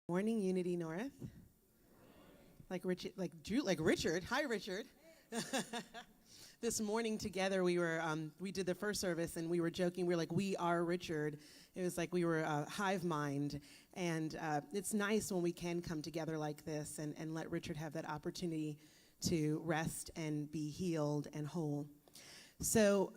Morning, Unity North. Like Richard. Hi, Richard. This morning together, we did the first service, and we were joking. We were like, "We are Richard." It was like we were a hive mind, and it's nice when we can come together like this and let Richard have that opportunity to rest and be healed and whole. So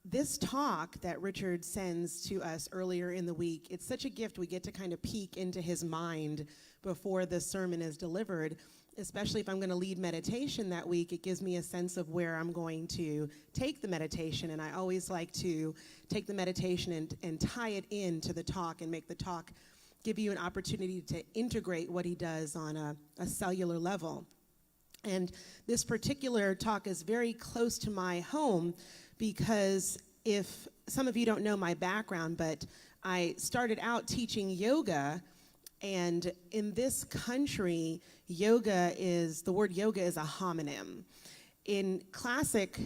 this talk that Richard sends to us earlier in the week, it's such a gift. We get to kind of peek into his mind before the sermon is delivered, especially if I'm going to lead meditation that week. It gives me a sense of where I'm going to take the meditation, and I always like to take the meditation and tie it into the talk and make the talk give you an opportunity to integrate what he does on a cellular level. And this particular talk is very close to my home, because if some of you don't know my background, but I started out teaching yoga, and in this country, the word yoga is a homonym. In classic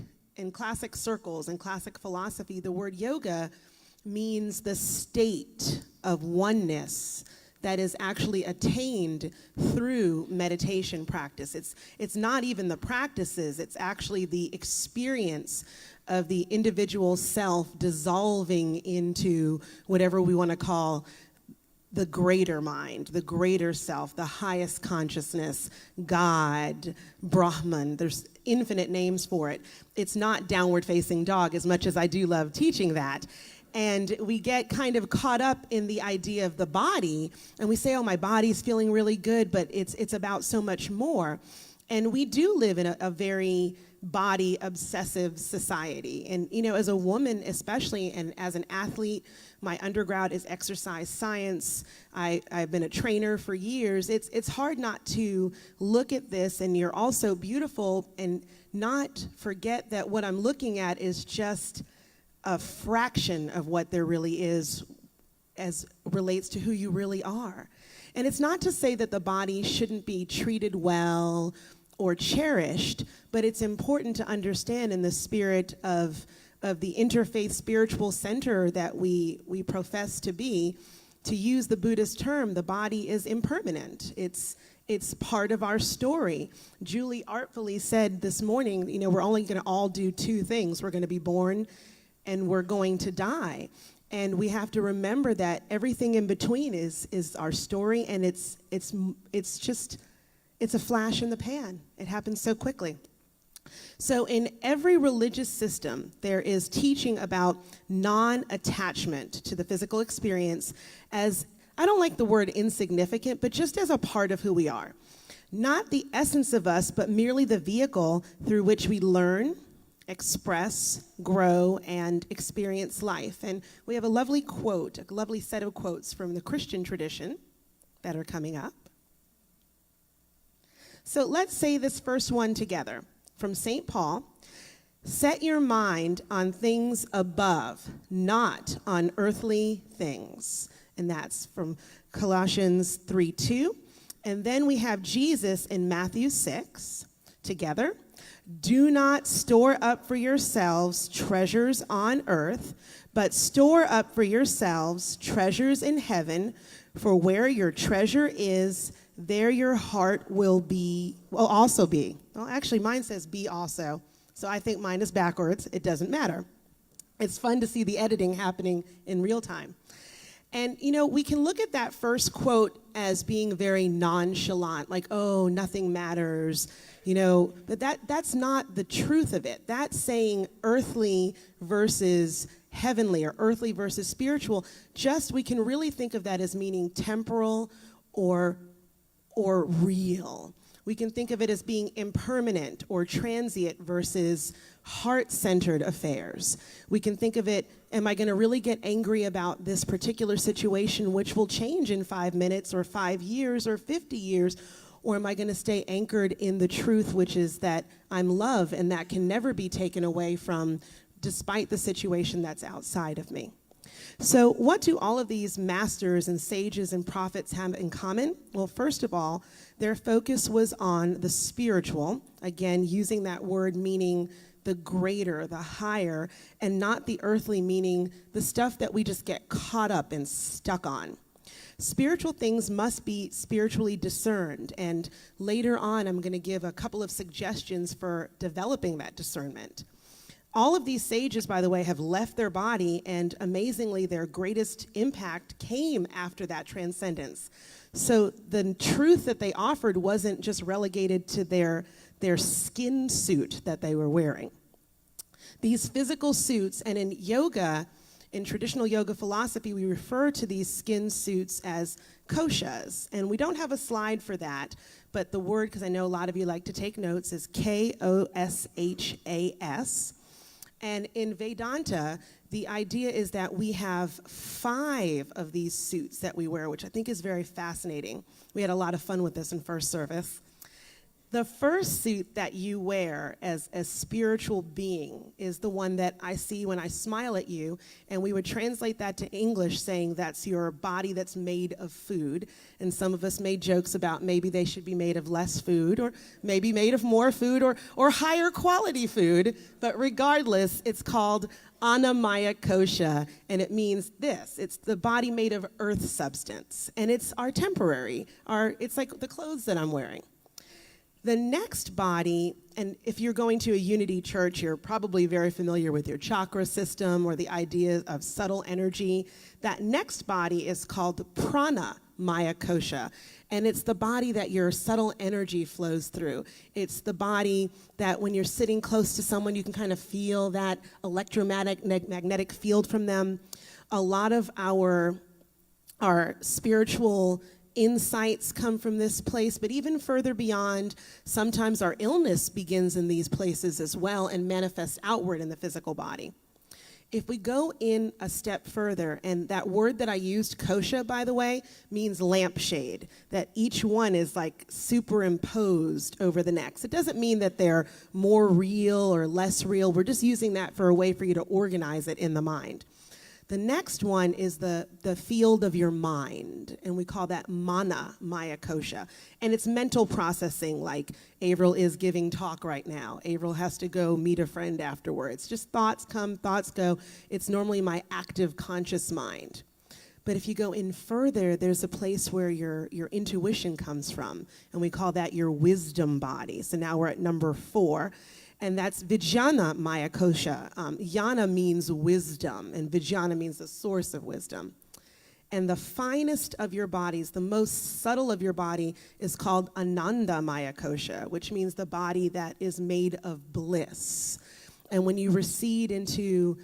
circles, in classic philosophy, the word yoga means the state of oneness that is actually attained through meditation practice. It's not even the practices, it's actually the experience of the individual self dissolving into whatever we want to call the greater mind, the greater self, the highest consciousness, God, Brahman. There's infinite names for it. It's not downward facing dog, as much as I do love teaching that. And we get kind of caught up in the idea of the body, and we say, oh, my body's feeling really good, but it's about so much more. And we do live in a very body obsessive society. And, as a woman especially, and as an athlete, my undergrad is exercise science. I've been a trainer for years. It's hard not to look at this, and you're also beautiful, and not forget that what I'm looking at is just a fraction of what there really is as relates to who you really are. And it's not to say that the body shouldn't be treated well or cherished, but it's important to understand, in the spirit of the interfaith spiritual center that we profess to be, to use the Buddhist term, the body is impermanent. It's part of our story. Julie artfully said this morning, we're only going to all do two things. We're going to be born and we're going to die. And we have to remember that everything in between is our story, and it's a flash in the pan. It happens so quickly. So in every religious system, there is teaching about non-attachment to the physical experience as, I don't like the word insignificant, but just as a part of who we are. Not the essence of us, but merely the vehicle through which we learn, express, grow, and experience life. And we have a lovely set of quotes from the Christian tradition that are coming up. So let's say this first one together from St. Paul. Set your mind on things above, not on earthly things. And that's from Colossians 3:2. And then we have Jesus in Matthew 6 together. Do not store up for yourselves treasures on earth, but store up for yourselves treasures in heaven, for where your treasure is, there your heart will also be. Well, actually, mine says be also, so I think mine is backwards. It doesn't matter. It's fun to see the editing happening in real time. And, we can look at that first quote as being very nonchalant, like, oh, nothing matters, but that's not the truth of it. That's saying earthly versus heavenly, or earthly versus spiritual. We can really think of that as meaning temporal or real. We can think of it as being impermanent or transient versus heart-centered affairs. We can think of it, am I going to really get angry about this particular situation, which will change in 5 minutes or 5 years or 50 years, or am I going to stay anchored in the truth, which is that I'm love, and that can never be taken away from, despite the situation that's outside of me. So what do all of these masters and sages and prophets have in common? Well, first of all, their focus was on the spiritual, again, using that word meaning the greater, the higher, and not the earthly, meaning the stuff that we just get caught up and stuck on. Spiritual things must be spiritually discerned, and later on I'm going to give a couple of suggestions for developing that discernment. All of these sages, by the way, have left their body, and amazingly, their greatest impact came after that transcendence. So the truth that they offered wasn't just relegated to their skin suit that they were wearing. These physical suits, and in yoga, in traditional yoga philosophy, we refer to these skin suits as koshas. And we don't have a slide for that, but the word, because I know a lot of you like to take notes, is Koshas. And in Vedanta, the idea is that we have 5 of these suits that we wear, which I think is very fascinating. We had a lot of fun with this in first service. The first suit that you wear as a spiritual being is the one that I see when I smile at you, and we would translate that to English saying that's your body that's made of food. And some of us made jokes about maybe they should be made of less food, or maybe made of more food, or higher quality food. But regardless, it's called Annamaya Kosha, and it means this. It's the body made of earth substance, and it's our temporary. It's like the clothes that I'm wearing. The next body, and if you're going to a unity church, you're probably very familiar with your chakra system or the idea of subtle energy. That next body is called prana maya kosha, and it's the body that your subtle energy flows through. It's the body that when you're sitting close to someone, you can kind of feel that electromagnetic field from them. A lot of our spiritual insights come from this place, but even further beyond, sometimes our illness begins in these places as well and manifests outward in the physical body. If we go in a step further, and that word that I used, kosha, by the way, means lampshade, that each one is like superimposed over the next. It doesn't mean that they're more real or less real. We're just using that for a way for you to organize it in the mind. The next one is the field of your mind, and we call that mana maya kosha. And it's mental processing, like Avril is giving talk right now. Avril has to go meet a friend afterwards. Just thoughts come, thoughts go. It's normally my active conscious mind. But if you go in further, there's a place where your intuition comes from, and we call that your wisdom body. So now we're at number 4. And that's Vijnana Maya Kosha. Yana means wisdom, and Vijnana means the source of wisdom. And the finest of your bodies, the most subtle of your body, is called Ananda Maya Kosha, which means the body that is made of bliss. And when you recede into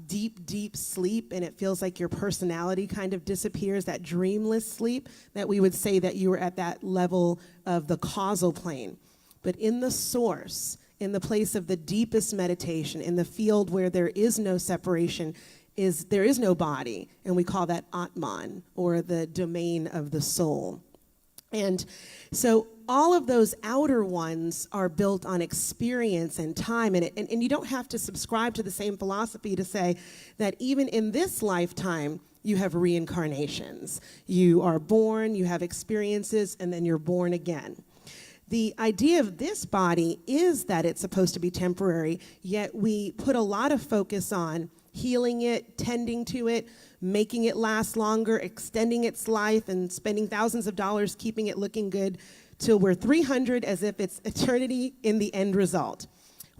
deep, deep sleep, and it feels like your personality kind of disappears, that dreamless sleep, that we would say that you were at that level of the causal plane. But in the source, in the place of the deepest meditation, in the field where there is no separation, there is no body, and we call that Atman, or the domain of the soul. And so all of those outer ones are built on experience and time, and you don't have to subscribe to the same philosophy to say that even in this lifetime, you have reincarnations. You are born, you have experiences, and then you're born again. The idea of this body is that it's supposed to be temporary, yet we put a lot of focus on healing it, tending to it, making it last longer, extending its life, and spending thousands of dollars keeping it looking good till we're 300 as if it's eternity in the end result.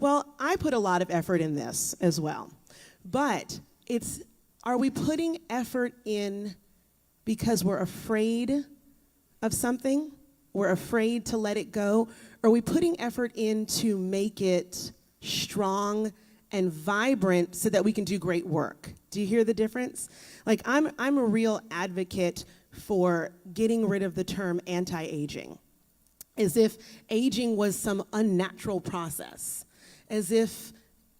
Well, I put a lot of effort in this as well. But are we putting effort in because we're afraid of something? We're afraid to let it go? Or are we putting effort in to make it strong and vibrant so that we can do great work? Do you hear the difference? Like, I'm a real advocate for getting rid of the term anti-aging, as if aging was some unnatural process, as if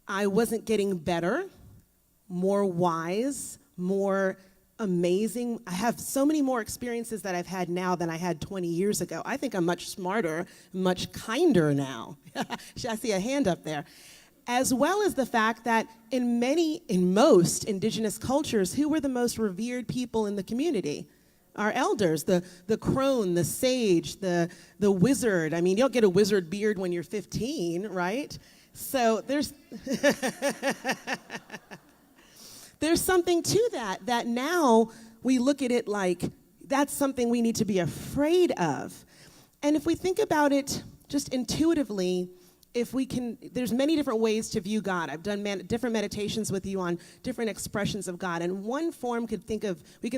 I wasn't getting better, more wise, more amazing. I have so many more experiences that I've had now than I had 20 years ago. I think I'm much smarter, much kinder now. I see a hand up there. As well as the fact that in most indigenous cultures, who were the most revered people in the community? Our elders, the crone, the sage, the wizard. I mean, you don't get a wizard beard when you're 15, right? So there's there's something to that now we look at it like that's something we need to be afraid of. And if we think about it just intuitively, there's many different ways to view God. I've done different meditations with you on different expressions of God. And one form we can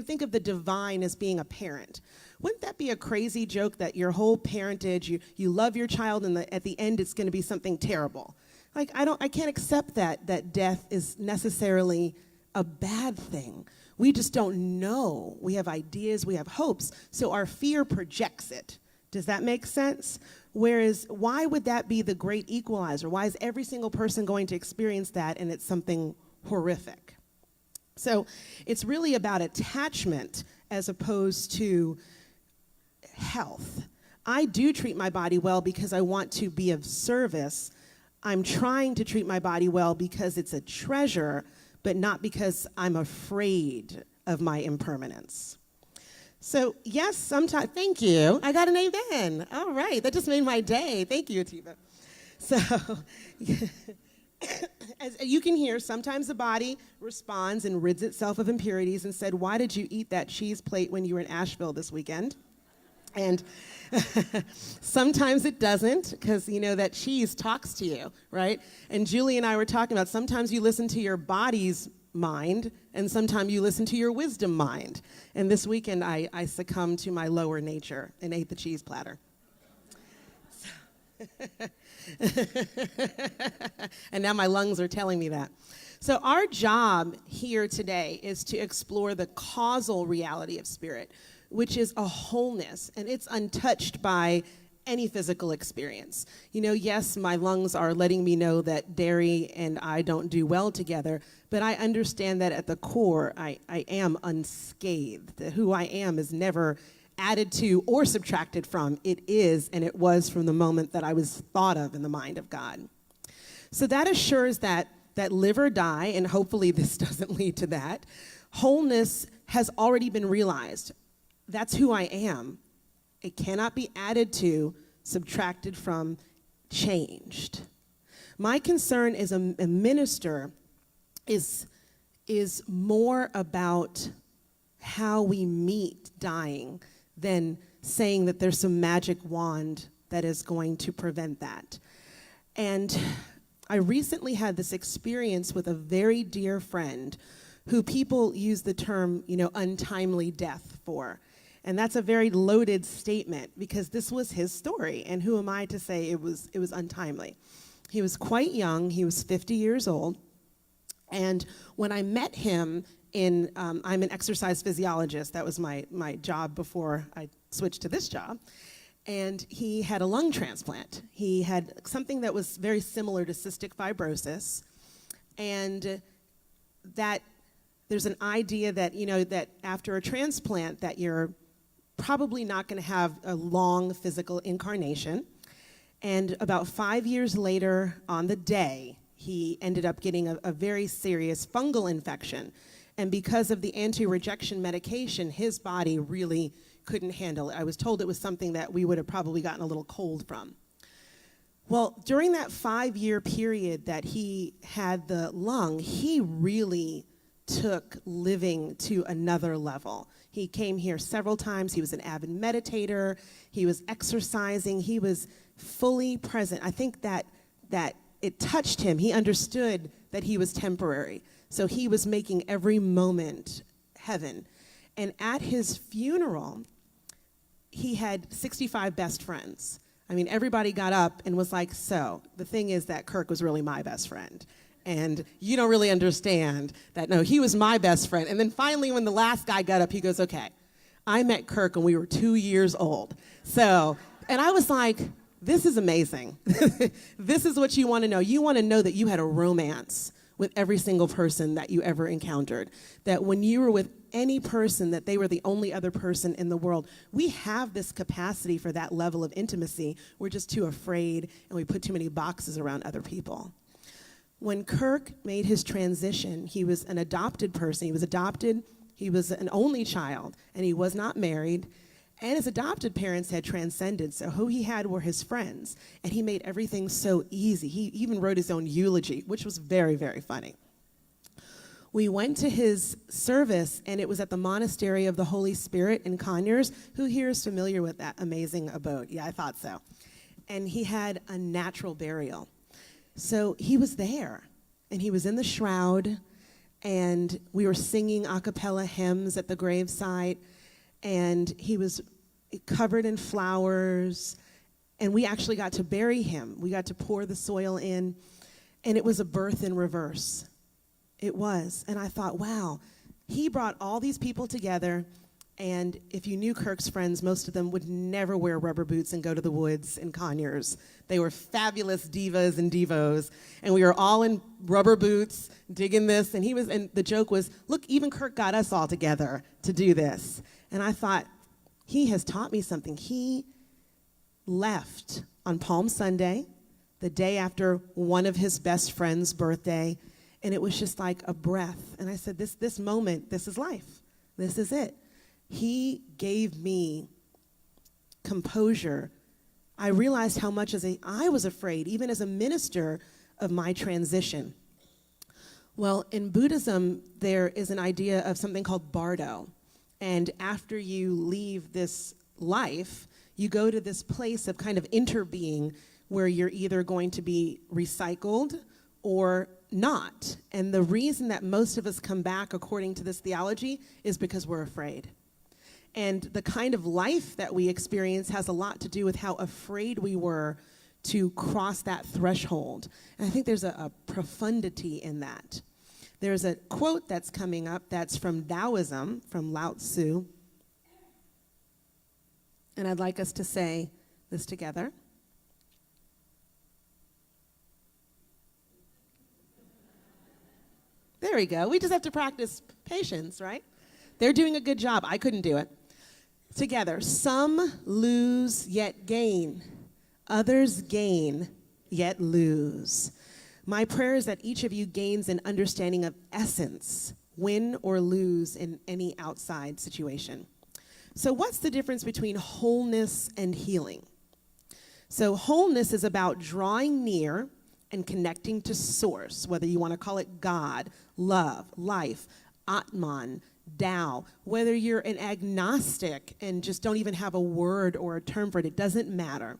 think of the divine as being a parent. Wouldn't that be a crazy joke that your whole parentage, you love your child, and at the end it's going to be something terrible? Like, I can't accept that death is necessarily a bad thing. We just don't know. We have ideas, we have hopes, so our fear projects it. Does that make sense? Whereas, why would that be the great equalizer? Why is every single person going to experience that and it's something horrific? So it's really about attachment as opposed to health. I do treat my body well because I want to be of service. I'm trying to treat my body well because it's a treasure, but not because I'm afraid of my impermanence. So yes, sometimes, thank you. I got an amen. All right, that just made my day. Thank you, Atiba. So as you can hear, sometimes the body responds and rids itself of impurities and said, why did you eat that cheese plate when you were in Asheville this weekend? And sometimes it doesn't, because you know that cheese talks to you, right? And Julie and I were talking about sometimes you listen to your body's mind, and sometimes you listen to your wisdom mind. And this weekend I succumbed to my lower nature and ate the cheese platter. And now my lungs are telling me that. So our job here today is to explore the causal reality of spirit, which is a wholeness, and it's untouched by any physical experience. You know, yes, my lungs are letting me know that dairy and I don't do well together, but I understand that at the core, I am unscathed. That who I am is never added to or subtracted from. It is, and it was from the moment that I was thought of in the mind of God. So that assures that live or die, and hopefully this doesn't lead to that, wholeness has already been realized. That's who I am. It cannot be added to, subtracted from, changed. My concern as a minister is more about how we meet dying than saying that there's some magic wand that is going to prevent that. And I recently had this experience with a very dear friend who people use the term, untimely death for. And that's a very loaded statement because this was his story. And who am I to say it was untimely? He was quite young. He was 50 years old. And when I met him I'm an exercise physiologist. That was my job before I switched to this job. And he had a lung transplant. He had something that was very similar to cystic fibrosis. And that there's an idea that, that after a transplant that you're probably not going to have a long physical incarnation. And about 5 years later on the day, he ended up getting a very serious fungal infection. And because of the anti-rejection medication, his body really couldn't handle it. I was told it was something that we would have probably gotten a little cold from. Well, during that 5-year period that he had the lung, he really took living to another level. He came here several times. He was an avid meditator. He was exercising. He was fully present. I think that it touched him. He understood that he was temporary. So he was making every moment heaven. And at his funeral, he had 65 best friends. I mean, everybody got up and was like, so the thing is that Kirk was really my best friend. And you don't really understand that, no, he was my best friend. And then finally, when the last guy got up, he goes, okay, I met Kirk when we were 2 years old. So, and I was like, this is amazing. This is what you want to know. You want to know that you had a romance with every single person that you ever encountered. That when you were with any person, that they were the only other person in the world. We have this capacity for that level of intimacy. We're just too afraid, and we put too many boxes around other people. When Kirk made his transition, he was an adopted person. He was adopted. He was an only child, and he was not married. And his adopted parents had transcended, so who he had were his friends. And he made everything so easy. He even wrote his own eulogy, which was very, very funny. We went to his service, and it was at the Monastery of the Holy Spirit in Conyers. Who here is familiar with that amazing abode? Yeah, I thought so. And he had a natural burial. So he was there, and he was in the shroud, and we were singing a cappella hymns at the gravesite, and he was covered in flowers, and we actually got to bury him. We got to pour the soil in, and it was a birth in reverse. It was. And I thought, wow, he brought all these people together, and if you knew Kirk's friends, most of them would never wear rubber boots and go to the woods in Conyers. They were fabulous divas and devos, and we were all in rubber boots digging this, and the joke was, look, even Kirk got us all together to do this. And I thought, he has taught me something. He left on Palm Sunday, the day after one of his best friend's birthday, and it was just like a breath. And I said, this moment, this is life. This is it. He gave me composure. I realized how much I was afraid, even as a minister, of my transition. Well, in Buddhism, there is an idea of something called bardo. And after you leave this life, you go to this place of kind of interbeing where you're either going to be recycled or not. And the reason that most of us come back, according to this theology, is because we're afraid. And the kind of life that we experience has a lot to do with how afraid we were to cross that threshold. And I think there's a profundity in that. There's a quote that's coming up that's from Taoism, from Lao Tzu. And I'd like us to say this together. There we go. We just have to practice patience, right? They're doing a good job. I couldn't do it. Together. Some lose yet gain. Others gain yet lose. My prayer is that each of you gains an understanding of essence, win or lose in any outside situation. So what's the difference between wholeness and healing? So wholeness is about drawing near and connecting to source, whether you want to call it God, love, life, Atman, Tao, whether you're an agnostic and just don't even have a word or a term for it, it doesn't matter.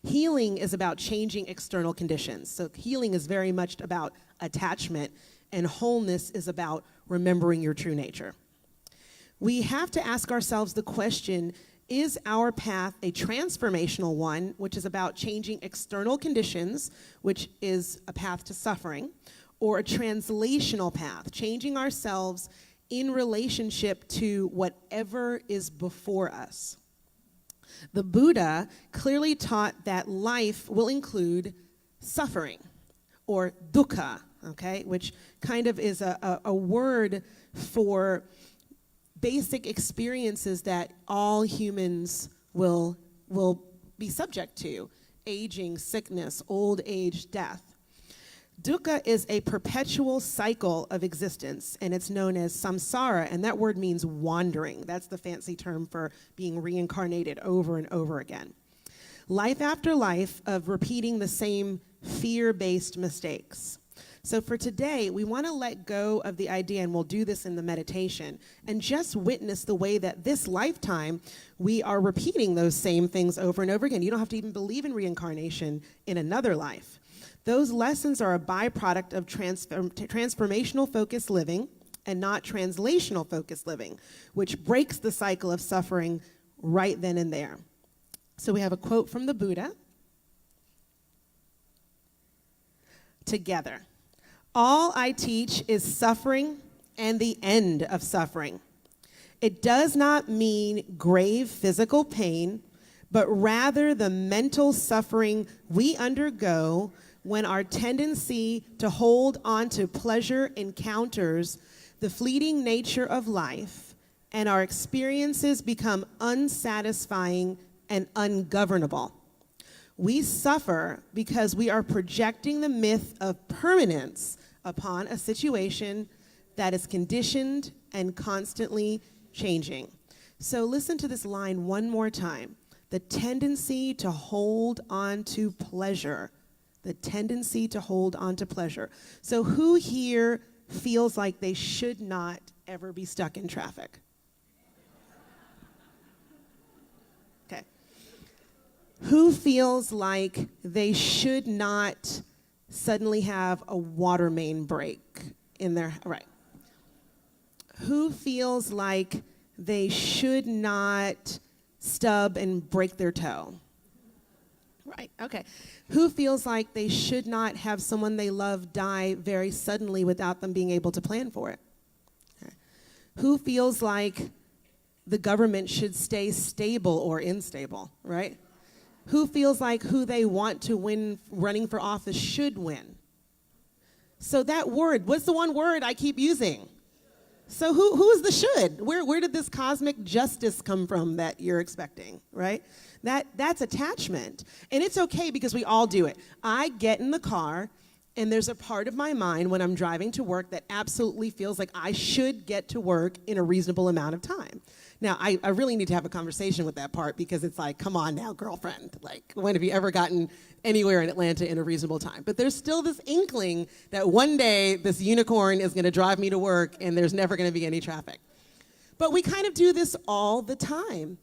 Healing is about changing external conditions. So healing is very much about attachment, and wholeness is about remembering your true nature. We have to ask ourselves the question, is our path a transformational one, which is about changing external conditions, which is a path to suffering, or a translational path, changing ourselves in relationship to whatever is before us? The Buddha clearly taught that life will include suffering, or dukkha, okay, which kind of is a word for basic experiences that all humans will be subject to: aging, sickness, old age, death. Dukkha is a perpetual cycle of existence, and it's known as samsara, and that word means wandering. That's the fancy term for being reincarnated over and over again. Life after life of repeating the same fear-based mistakes. So for today, we want to let go of the idea, and we'll do this in the meditation, and just witness the way that this lifetime we are repeating those same things over and over again. You don't have to even believe in reincarnation in another life. Those lessons are a byproduct of transformational focused living and not translational focused living, which breaks the cycle of suffering right then and there. So we have a quote from the Buddha. Together. All I teach is suffering and the end of suffering. It does not mean grave physical pain, but rather the mental suffering we undergo when our tendency to hold on to pleasure encounters the fleeting nature of life, and our experiences become unsatisfying and ungovernable. We suffer because we are projecting the myth of permanence upon a situation that is conditioned and constantly changing. So listen to this line one more time. The tendency to hold on to pleasure. The tendency to hold on to pleasure. So who here feels like they should not ever be stuck in traffic? Okay. Who feels like they should not suddenly have a water main break in their, right? Who feels like they should not stub and break their toe? Right, okay. Who feels like they should not have someone they love die very suddenly without them being able to plan for it? Okay. Who feels like the government should stay stable or unstable, right? Who feels like who they want to win running for office should win? So that word, what's the one word I keep using? So who's the should? Where did this cosmic justice come from that you're expecting, right? That's attachment. And it's okay because we all do it. I get in the car and there's a part of my mind when I'm driving to work that absolutely feels like I should get to work in a reasonable amount of time. Now, I really need to have a conversation with that part because it's like, come on now, girlfriend. Like, when have you ever gotten anywhere in Atlanta in a reasonable time? But there's still this inkling that one day this unicorn is going to drive me to work and there's never going to be any traffic. But we kind of do this all the time.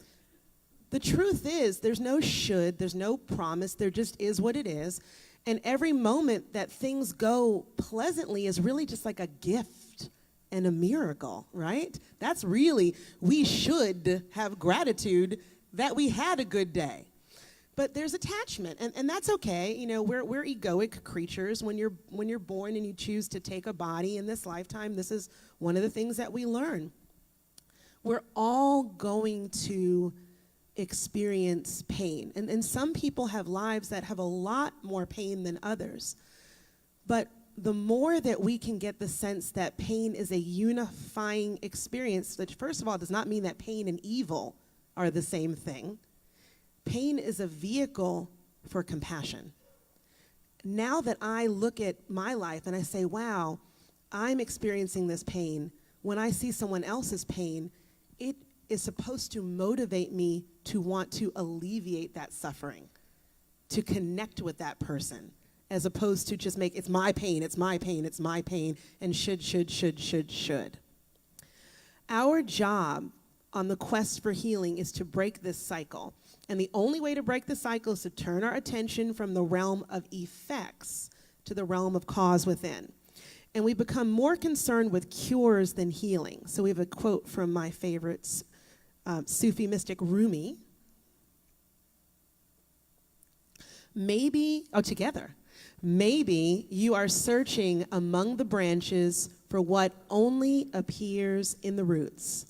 The truth is, there's no should, there's no promise, there just is what it is. And every moment that things go pleasantly is really just like a gift and a miracle, right? That's really, we should have gratitude that we had a good day. But there's attachment, and that's okay. You know, we're egoic creatures. When you're born and you choose to take a body in this lifetime, this is one of the things that we learn. We're all going to experience pain. And some people have lives that have a lot more pain than others. But the more that we can get the sense that pain is a unifying experience, which first of all does not mean that pain and evil are the same thing. Pain is a vehicle for compassion. Now that I look at my life and I say, wow, I'm experiencing this pain, when I see someone else's pain, it is supposed to motivate me to want to alleviate that suffering, to connect with that person, as opposed to just make, it's my pain, it's my pain, it's my pain, and should. Our job on the quest for healing is to break this cycle. And the only way to break the cycle is to turn our attention from the realm of effects to the realm of cause within. And we become more concerned with cures than healing. So we have a quote from my favorite Sufi mystic Rumi. Maybe you are searching among the branches for what only appears in the roots.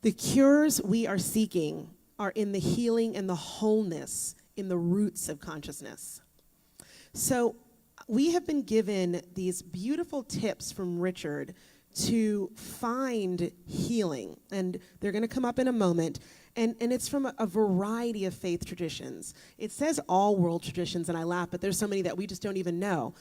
The cures we are seeking are in the healing and the wholeness in the roots of consciousness. So we have been given these beautiful tips from Richard to find healing, and they're going to come up in a moment. And it's from a variety of faith traditions. It says all world traditions, and I laugh, but there's so many that we just don't even know.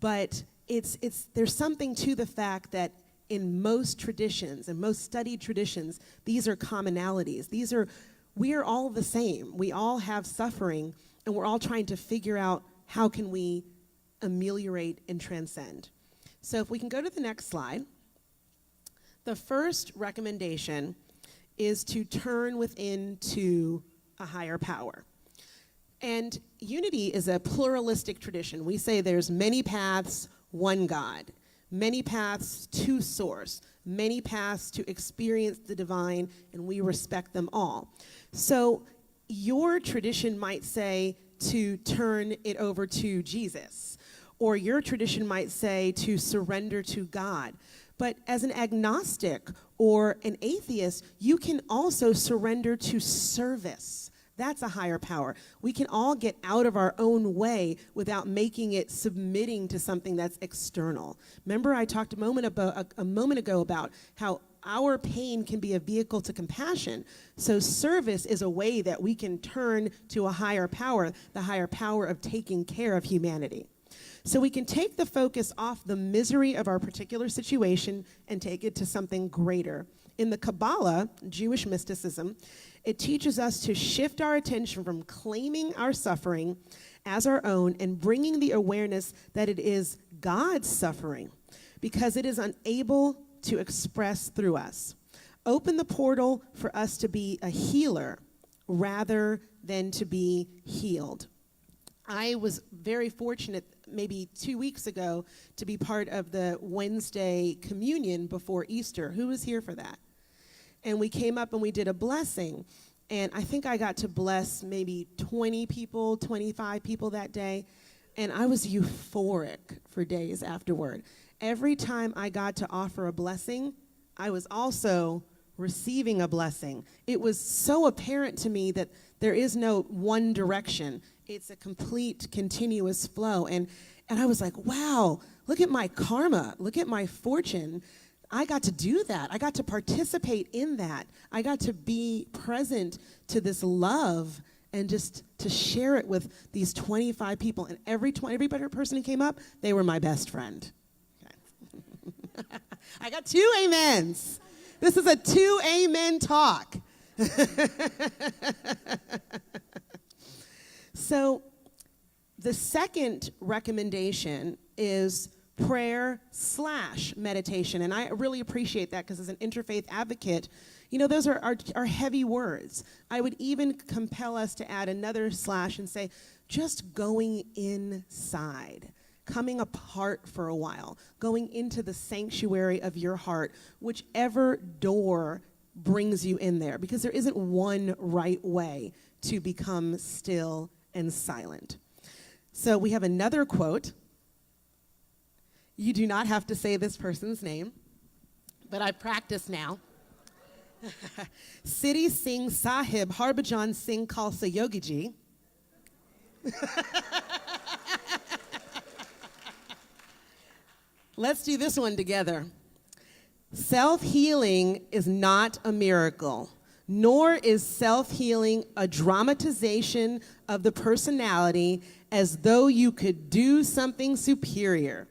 But there's something to the fact that in most traditions, and most studied traditions, these are commonalities. We are all the same. We all have suffering, and we're all trying to figure out how can we ameliorate and transcend. So if we can go to the next slide. The first recommendation is to turn within to a higher power. And unity is a pluralistic tradition. We say there's many paths, one God, many paths to source, many paths to experience the divine, and we respect them all. So your tradition might say to turn it over to Jesus, or your tradition might say to surrender to God. But as an agnostic or an atheist, you can also surrender to service. That's a higher power. We can all get out of our own way without making it submitting to something that's external. Remember I talked a moment ago about how our pain can be a vehicle to compassion. So service is a way that we can turn to a higher power, the higher power of taking care of humanity. So we can take the focus off the misery of our particular situation and take it to something greater. In the Kabbalah, Jewish mysticism, it teaches us to shift our attention from claiming our suffering as our own and bringing the awareness that it is God's suffering. because it is unable to express through us. Open the portal for us to be a healer rather than to be healed. I was very fortunate maybe 2 weeks ago to be part of the Wednesday communion before Easter. Who was here for that? And we came up and we did a blessing. And I think I got to bless maybe 20 people, 25 people that day. And I was euphoric for days afterward. Every time I got to offer a blessing, I was also receiving a blessing. It was so apparent to me that there is no one direction. It's a complete, continuous flow. And I was like, wow, look at my karma. Look at my fortune. I got to do that. I got to participate in that. I got to be present to this love and just to share it with these 25 people. And every person who came up, they were my best friend. Okay. I got 2 amens. This is a 2 amen talk. So the second recommendation is prayer/meditation. And I really appreciate that because as an interfaith advocate, you know, those are heavy words. I would even compel us to add another slash and say, just going inside, coming apart for a while, going into the sanctuary of your heart, whichever door brings you in there, because there isn't one right way to become still and silent. So we have another quote. You do not have to say this person's name, but I practice now. Siddhi Singh Sahib Harbhajan Singh Khalsa Yogi Ji. Let's do this one together. Self-healing is not a miracle, nor is self-healing a dramatization of the personality as though you could do something superior.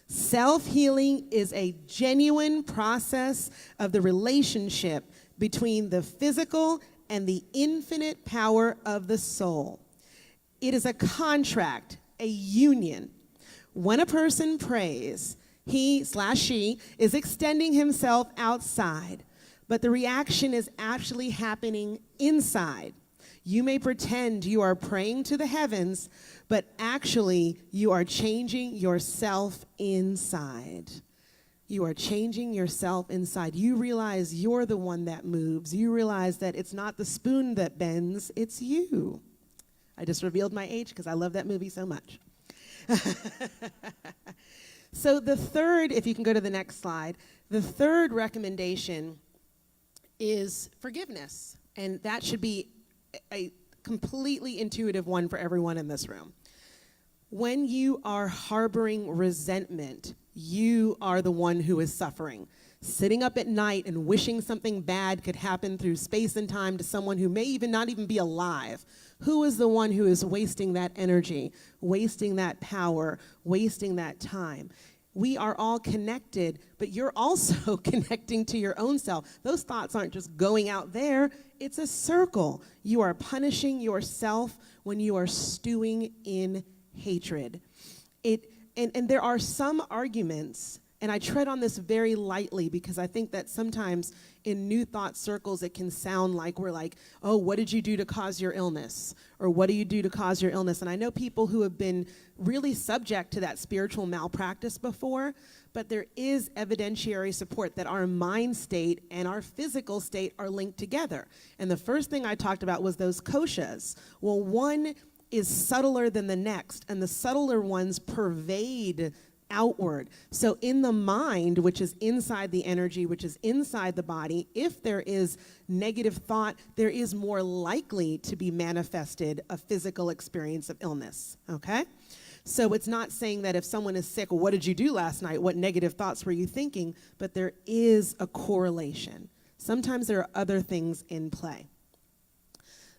Self-healing is a genuine process of the relationship between the physical and the infinite power of the soul. It is a contract, a union. When a person prays, he/she is extending himself outside, but the reaction is actually happening inside. You may pretend you are praying to the heavens, but actually you are changing yourself inside. You are changing yourself inside. You realize you're the one that moves. You realize that it's not the spoon that bends, it's you. I just revealed my age because I love that movie so much. So the third, if you can go to the next slide, the third recommendation is forgiveness. And that should be a completely intuitive one for everyone in this room. When you are harboring resentment, you are the one who is suffering. Sitting up at night and wishing something bad could happen through space and time to someone who may even not even be alive. Who is the one who is wasting that energy, wasting that power, wasting that time? We are all connected, but you're also connecting to your own self. Those thoughts aren't just going out there. It's a circle. You are punishing yourself when you are stewing in hatred. And there are some arguments, and I tread on this very lightly because I think that sometimes in new thought circles it can sound like we're like, oh, what did you do to cause your illness? Or what do you do to cause your illness? And I know people who have been really subject to that spiritual malpractice before, but there is evidentiary support that our mind state and our physical state are linked together. And the first thing I talked about was those koshas. Well, one is subtler than the next, and the subtler ones pervade outward. So in the mind, which is inside the energy, which is inside the body, if there is negative thought, there is more likely to be manifested a physical experience of illness, okay? So it's not saying that if someone is sick, well, what did you do last night? What negative thoughts were you thinking? But there is a correlation. Sometimes there are other things in play.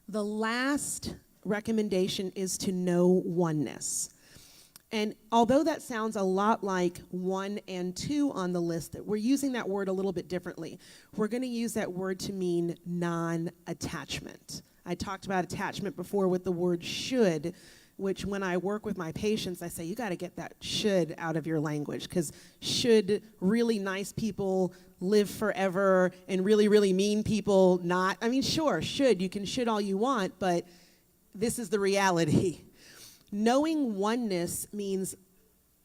The last recommendation is to know oneness. And although that sounds a lot like 1 and 2 on the list, we're using that word a little bit differently. We're going to use that word to mean non-attachment. I talked about attachment before with the word should. which when I work with my patients, I say, you got to get that should out of your language, because should really nice people live forever and really, really mean people not? I mean, sure, should. You can should all you want, but this is the reality. Knowing oneness means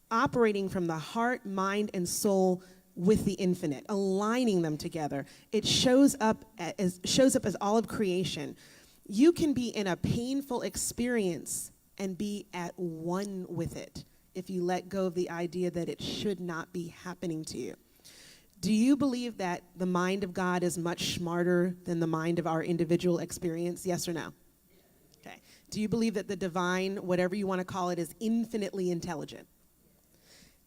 operating from the heart, mind, and soul with the infinite, aligning them together. It shows up as all of creation. You can be in a painful experience and be at one with it if you let go of the idea that it should not be happening to you. Do you believe that the mind of God is much smarter than the mind of our individual experience? Yes or no? Okay. Do you believe that the divine, whatever you want to call it, is infinitely intelligent?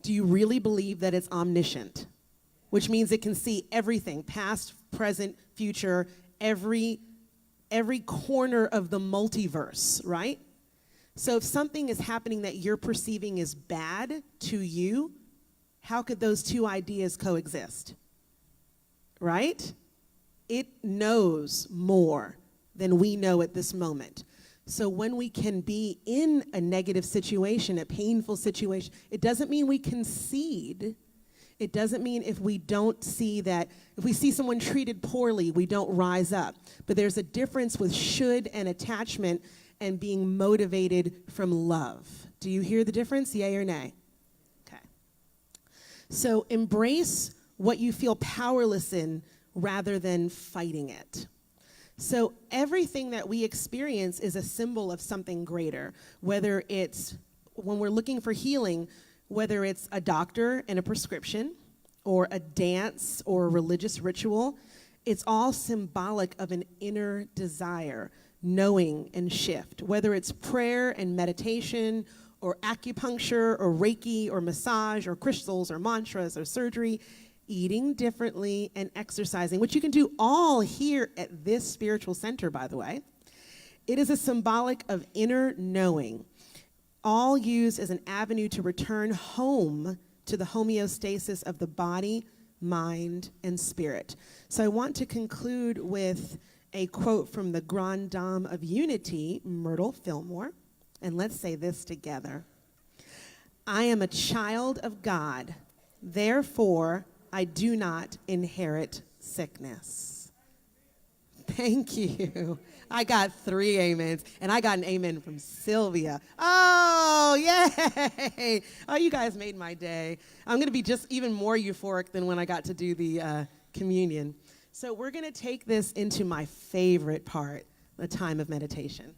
Do you really believe that it's omniscient, which means it can see everything, past, present, future, every corner of the multiverse, right? So if something is happening that you're perceiving is bad to you, how could those two ideas coexist? Right? It knows more than we know at this moment. So when we can be in a negative situation, a painful situation, it doesn't mean we concede. It doesn't mean if we don't see that, if we see someone treated poorly, we don't rise up. But there's a difference with should and attachment and being motivated from love. Do you hear the difference? Yay or nay? Okay. So embrace what you feel powerless in rather than fighting it. So everything that we experience is a symbol of something greater, whether it's, when we're looking for healing, whether it's a doctor and a prescription, or a dance or a religious ritual, it's all symbolic of an inner desire, knowing and shift. Whether it's prayer and meditation, or acupuncture, or Reiki, or massage, or crystals, or mantras, or surgery, eating differently, and exercising, which you can do all here at this spiritual center, by the way. It is a symbolic of inner knowing, all used as an avenue to return home to the homeostasis of the body, mind, and spirit. So I want to conclude with a quote from the Grande Dame of Unity, Myrtle Fillmore, and let's say this together. I am a child of God, therefore I do not inherit sickness. Thank you. I got 3 amens, and I got an amen from Sylvia. Oh, yay. Oh, you guys made my day. I'm going to be just even more euphoric than when I got to do the communion. So we're going to take this into my favorite part, the time of meditation.